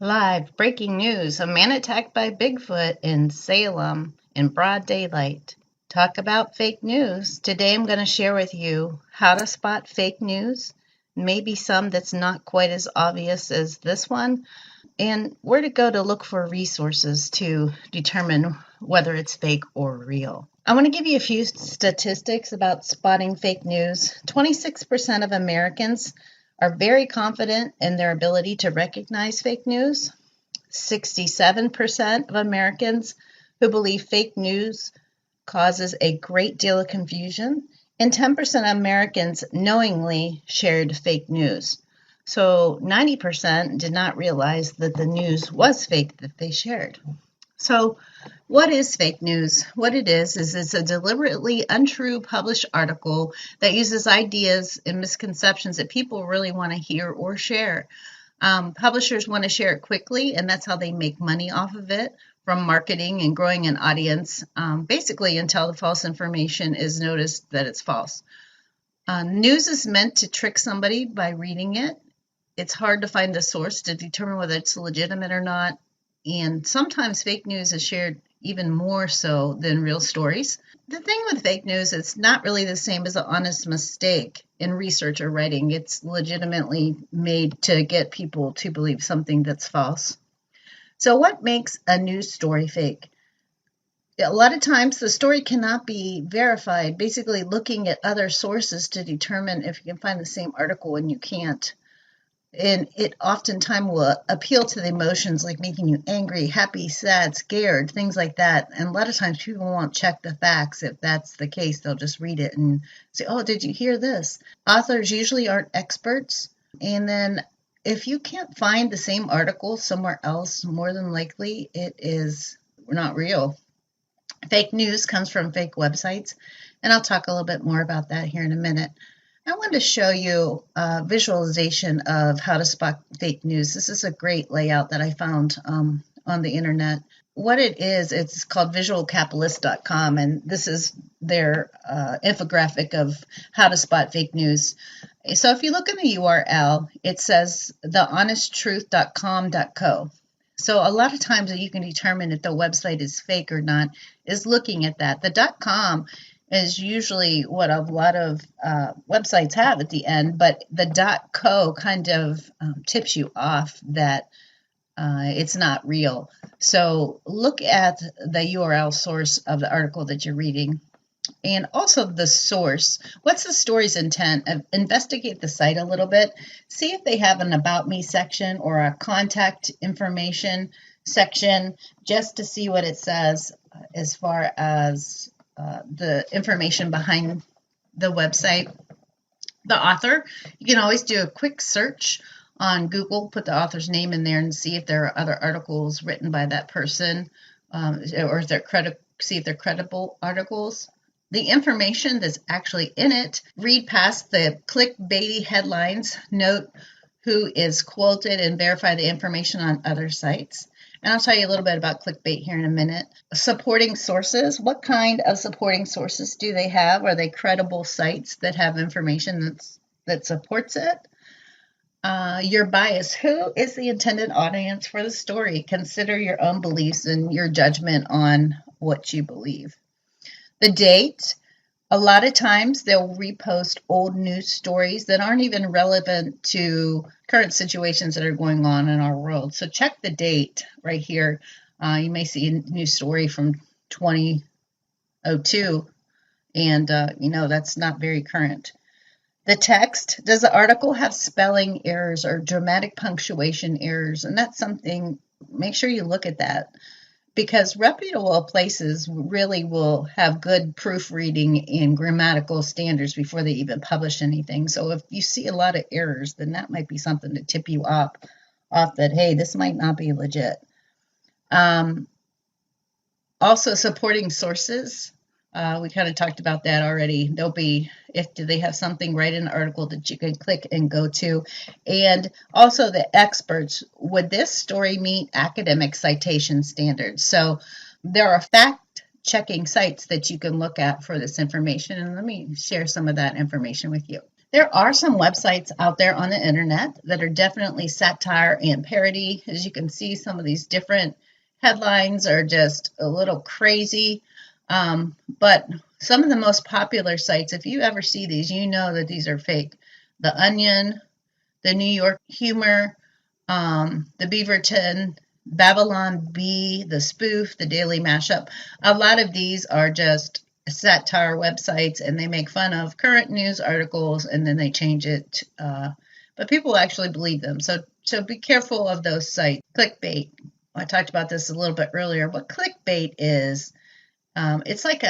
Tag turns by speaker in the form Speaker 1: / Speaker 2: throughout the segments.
Speaker 1: Live breaking news: a man attacked by Bigfoot in Salem in broad daylight. Talk about fake news. Today I'm going to share with you how to spot fake news, maybe some that's not quite as obvious as this one, and where to go to look for resources to determine whether it's fake or real. I want to give you a few statistics about spotting fake news. 26% of Americans are very confident in their ability to recognize fake news. 67% of Americans who believe fake news causes a great deal of confusion, and 10% of Americans knowingly shared fake news. So 90% did not realize that the news was fake that they shared. So, what is fake news? What it is it's a deliberately untrue published article that uses ideas and misconceptions that people really want to hear or share. Publishers want to share it quickly, and that's how they make money off of it from marketing and growing an audience, basically until the false information is noticed that it's false. News is meant to trick somebody by reading it. It's hard to find the source to determine whether it's legitimate or not. And sometimes fake news is shared even more so than real stories. The thing with fake news, it's not really the same as an honest mistake in research or writing. It's legitimately made to get people to believe something that's false. So what makes a news story fake? A lot of times the story cannot be verified, basically looking at other sources to determine if you can find the same article and you can't. And it oftentimes will appeal to the emotions like making you angry, happy, sad, scared, things like that. And a lot of times people won't check the facts. If that's the case, they'll just read it and say, oh, did you hear this? Authors usually aren't experts. And then if you can't find the same article somewhere else, more than likely it is not real. Fake news comes from fake websites. And I'll talk a little bit more about that here in a minute. I wanted to show you a visualization of how to spot fake news. This is a great layout that I found on the internet. What it is, it's called visualcapitalist.com, and this is their infographic of how to spot fake news. So if you look in the URL, it says thehonest.truth.com.co. So a lot of times that you can determine if the website is fake or not is looking at that. The .com is usually what a lot of websites have at the end, but the .co kind of tips you off that it's not real. So look at the URL source of the article that you're reading, and also the source. What's the story's intent? Investigate the site a little bit. See if they have an About Me section or a contact information section, just to see what it says as far as the information behind the website. The author, you can always do a quick search on Google, put the author's name in there and see if there are other articles written by that person, or if see if they're credible articles. The information that's actually in it, read past the clickbaity headlines, note who is quoted, and verify the information on other sites. And I'll tell you a little bit about clickbait here in a minute. Supporting sources. What kind of supporting sources do they have? Are they credible sites that have information that supports it? Your bias. Who is the intended audience for the story? Consider your own beliefs and your judgment on what you believe. The date. A lot of times they'll repost old news stories that aren't even relevant to current situations that are going on in our world. So check the date right here. You may see a news story from 2002, and that's not very current. The text. Does the article have spelling errors or dramatic punctuation errors? And that's something, make sure you look at that, because reputable places really will have good proofreading and grammatical standards before they even publish anything. So if you see a lot of errors, then that might be something to tip you off that, hey, this might not be legit. Also, supporting sources. We kind of talked about that already. There'll be, do they have something right in the article that you can click and go to? And also the experts. Would this story meet academic citation standards? So there are fact-checking sites that you can look at for this information. And let me share some of that information with you. There are some websites out there on the internet that are definitely satire and parody. As you can see, some of these different headlines are just a little crazy. But some of the most popular sites, if you ever see these, you know that these are fake. The Onion, the New York Humor, the Beaverton, Babylon Bee, the Spoof, the Daily Mashup. A lot of these are just satire websites, and they make fun of current news articles, and then they change it. But people actually believe them, so be careful of those sites. Clickbait. I talked about this a little bit earlier. What clickbait is, it's like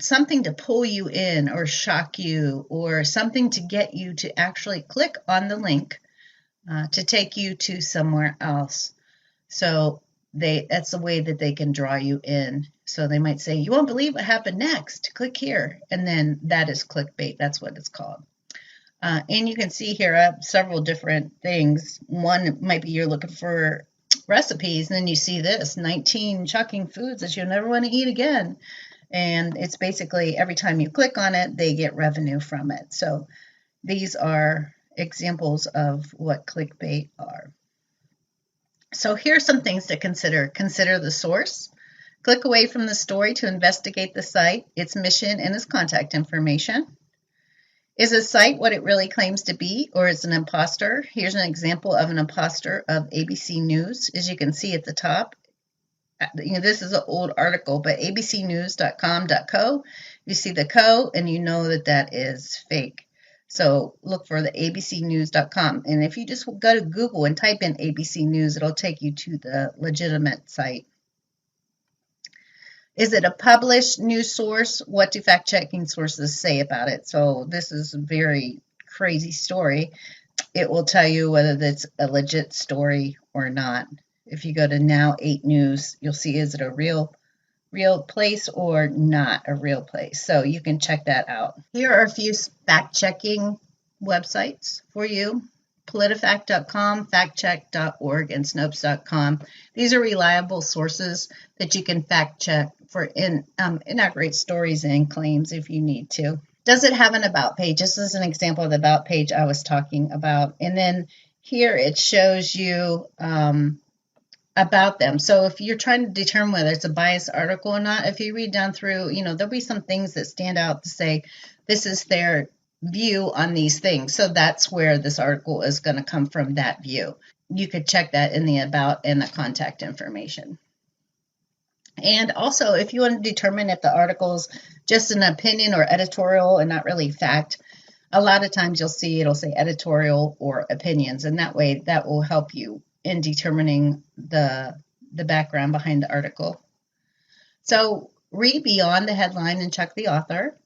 Speaker 1: something to pull you in or shock you, or something to get you to actually click on the link to take you to somewhere else. So that's the way that they can draw you in. So they might say, you won't believe what happened next. Click here. And then that is clickbait. That's what it's called. And you can see here I have several different things. One might be you're looking for recipes, and then you see this 19 shocking foods that you'll never want to eat again. And it's basically every time you click on it, they get revenue from it. So these are examples of what clickbait are. So here's some things to consider. Consider the source. Click away from the story to investigate the site, its mission, and its contact information. Is a site what it really claims to be, or is it an imposter? Here's an example of an imposter of ABC News. As you can see at the top, this is an old article, but abcnews.com.co, you see the co, and you know that that is fake. So look for the abcnews.com. And if you just go to Google and type in ABC News, it'll take you to the legitimate site. Is it a published news source? What do fact-checking sources say about it? So this is a very crazy story. It will tell you whether that's a legit story or not. If you go to Now 8 News, you'll see, is it a real place or not a real place? So you can check that out. Here are a few fact-checking websites for you. PolitiFact.com, FactCheck.org, and Snopes.com. These are reliable sources that you can fact-check for inaccurate stories and claims if you need to. Does it have an About page? This is an example of the About page I was talking about. And then here it shows you about them. So if you're trying to determine whether it's a biased article or not, if you read down through, there'll be some things that stand out to say this is their view on these things. So that's where this article is going to come from, that view. You could check that in the About and the contact information. And also, if you want to determine if the article's just an opinion or editorial and not really fact, a lot of times you'll see it'll say editorial or opinions, and that way that will help you in determining the background behind the article. So read beyond the headline and check the author.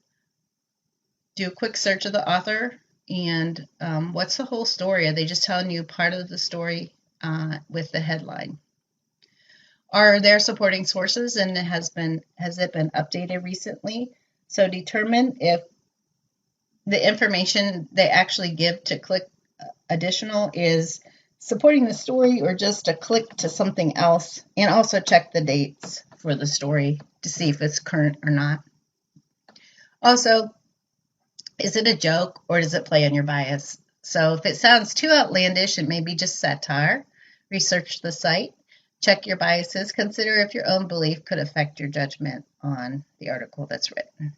Speaker 1: Do a quick search of the author and what's the whole story? Are they just telling you part of the story with the headline? Are there supporting sources, and has it been updated recently? So determine if the information they actually give to click additional is supporting the story or just a click to something else, and also check the dates for the story to see if it's current or not. Also, is it a joke or does it play on your bias? So if it sounds too outlandish, it may be just satire. Research the site, check your biases, consider if your own belief could affect your judgment on the article that's written.